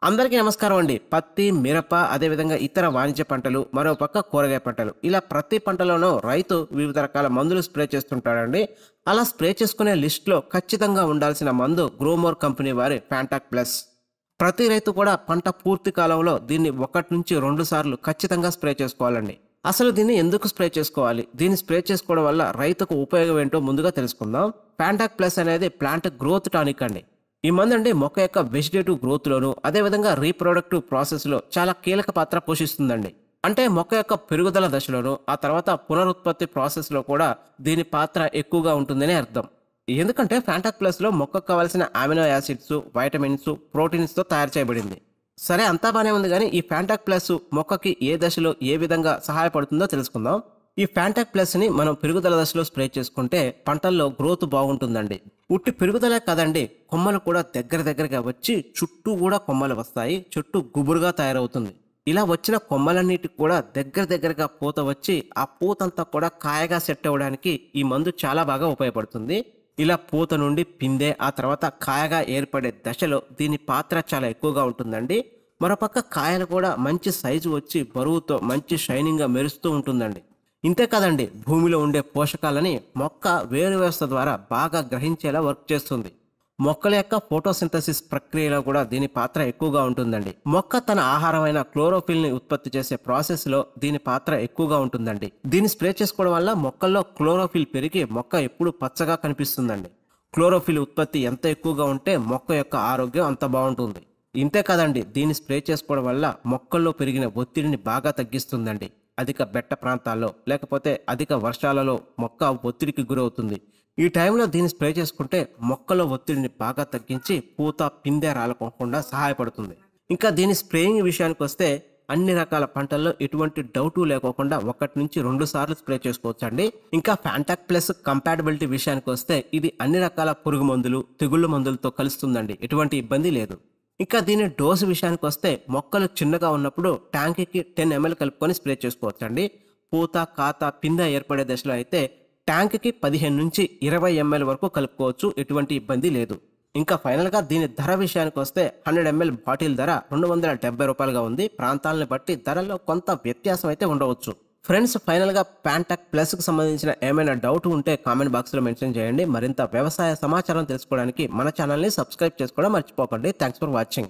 అందరికీ నమస్కారం అండి. పత్తి, మిరప అదేవిధంగా ఇతర వాణిజ్య పంటలు, మరోపక్క కూరగాయ పంటలు ఇలా ప్రతి పంటలోనూ రైతు వివిధ రకాల మందులు స్ప్రే చేస్తుంటాడండి. అలా స్ప్రే చేసుకునే లిస్టులో ఖచ్చితంగా ఉండాల్సిన మందు గ్రోమోర్ కంపెనీ వారి ఫ్యాంటాక్ ప్లస్. ప్రతి రైతు కూడా పంట పూర్తి కాలంలో దీన్ని 1 నుంచి 2 సార్లు ఖచ్చితంగా స్ప్రే చేసుకోవాలండి. అసలు దీన్ని ఎందుకు స్ప్రే చేసుకోవాలి, దీన్ని స్ప్రే చేసుకోవడం వల్ల రైతుకు ఉపయోగం ఏంటో ముందుగా తెలుసుకుందాం. ఫ్యాంటాక్ ప్లస్ అనేది ప్లాంట్ గ్రోత్ టానిక్ అండి. ఈ మందు అండి మొక్క యొక్క వెజిటేటివ్ గ్రోత్లోను అదేవిధంగా రీప్రొడక్టివ్ ప్రాసెస్లో చాలా కీలక పాత్ర పోషిస్తుందండి. అంటే మొక్క యొక్క పెరుగుదల దశలోను ఆ తర్వాత పునరుత్పత్తి ప్రాసెస్లో కూడా దీని పాత్ర ఎక్కువగా ఉంటుందని అర్థం. ఎందుకంటే ఫ్యాంటాక్ ప్లస్లో మొక్కకు కావాల్సిన అమినో యాసిడ్స్, వైటమిన్స్, ప్రోటీన్స్తో తయారు చేయబడింది. సరే అంతా బానే ఉంది, కానీ ఈ ఫ్యాంటాక్ ప్లస్ మొక్కకి ఏ దశలో ఏ విధంగా సహాయపడుతుందో తెలుసుకుందాం. ఈ ఫ్యాంటాక్ ప్లస్ ని మనం పెరుగుదల దశలో స్ప్రే చేసుకుంటే పంటల్లో గ్రోత్ బాగుంటుందండి. ఉట్టి పెరుగుదలే కదండి, కొమ్మలు కూడా దగ్గరగా వచ్చి చుట్టూ కూడా కొమ్మలు వస్తాయి, చెట్టు గుబురుగా తయారవుతుంది. ఇలా వచ్చిన కొమ్మలన్నిటికి కూడా దగ్గరగా పూత వచ్చి ఆ పూతంతా కూడా కాయగా సెట్ అవ్వడానికి ఈ మందు చాలా బాగా ఉపయోగపడుతుంది. ఇలా పూత నుండి పిందె ఆ తర్వాత కాయగా ఏర్పడే దశలో దీని పాత్ర చాలా ఎక్కువగా ఉంటుందండి. మరోపక్క కాయలు కూడా మంచి సైజు వచ్చి బరువుతో మంచి షైనింగ్గా మెరుస్తూ ఉంటుందండి. ఇంతే కదండి, భూమిలో ఉండే పోషకాలని మొక్క వేరు వ్యవస్థ ద్వారా బాగా గ్రహించేలా వర్క్ చేస్తుంది. మొక్కల యొక్క ఫోటోసింథసిస్ ప్రక్రియలో కూడా దీని పాత్ర ఎక్కువగా ఉంటుందండి. మొక్క తన ఆహారమైన క్లోరోఫిల్ ని ఉత్పత్తి చేసే ప్రాసెస్ లో దీని పాత్ర ఎక్కువగా ఉంటుందండి. దీన్ని స్ప్రే చేసుకోవడం వల్ల మొక్కల్లో క్లోరోఫిల్ పెరిగి మొక్క ఎప్పుడు పచ్చగా కనిపిస్తుందండి. క్లోరోఫిల్ ఉత్పత్తి ఎంత ఎక్కువగా ఉంటే మొక్క యొక్క ఆరోగ్యం అంత బాగుంటుంది. ఇంతే కదండి, దీన్ని స్ప్రే చేసుకోవడం వల్ల మొక్కల్లో పెరిగిన ఒత్తిడిని బాగా తగ్గిస్తుందండి. అధిక బెట్ట ప్రాంతాల్లో లేకపోతే అధిక వర్షాలలో మొక్క ఒత్తిడికి గురవుతుంది. ఈ టైంలో దీన్ని స్ప్రే చేసుకుంటే మొక్కలో ఒత్తిడిని బాగా తగ్గించి పూత పిందె రాలకోకుండా సహాయపడుతుంది. ఇంకా దీని స్ప్రేయింగ్ విషయానికి వస్తే అన్ని రకాల పంటల్లో ఎటువంటి డౌటు లేకోకుండా 1 నుంచి 2 సార్లు స్ప్రే చేసుకోవచ్చు అండి. ఇంకా ఫ్యాంటాక్ ప్లస్ కంపాటబిలిటీ విషయానికి వస్తే ఇది అన్ని రకాల పురుగు మందులు, తెగుళ్ళ మందులతో కలుస్తుందండి, ఎటువంటి ఇబ్బంది లేదు. ఇంకా దీని డోసు విషయానికి వస్తే మొక్కలు చిన్నగా ఉన్నప్పుడు ట్యాంక్కి 10 ml కలుపుకొని స్ప్రే చేసుకోవచ్చండి. పూత కాత పిందె ఏర్పడే దశలో అయితే ట్యాంక్కి 15 నుంచి 20 ml వరకు కలుపుకోవచ్చు, ఎటువంటి ఇబ్బంది లేదు. ఇంకా ఫైనల్గా దీని ధర విషయానికి వస్తే 100 ml బాటిల్ ధర 270 రూపాయలుగా ఉంది. ప్రాంతాలను బట్టి ధరలో కొంత వ్యత్యాసం అయితే ఉండవచ్చు. ఫ్రెండ్స్, ఫైనల్గా ఫ్యాంటాక్ ప్లస్కి సంబంధించిన ఏమైనా డౌట్ ఉంటే కామెంట్ బాక్స్లో మెన్షన్ చేయండి. మరింత వ్యవసాయ సమాచారం తెలుసుకోవడానికి మన ఛానల్ని సబ్స్క్రైబ్ చేసుకోవడం మర్చిపోకండి. Thanks for watching.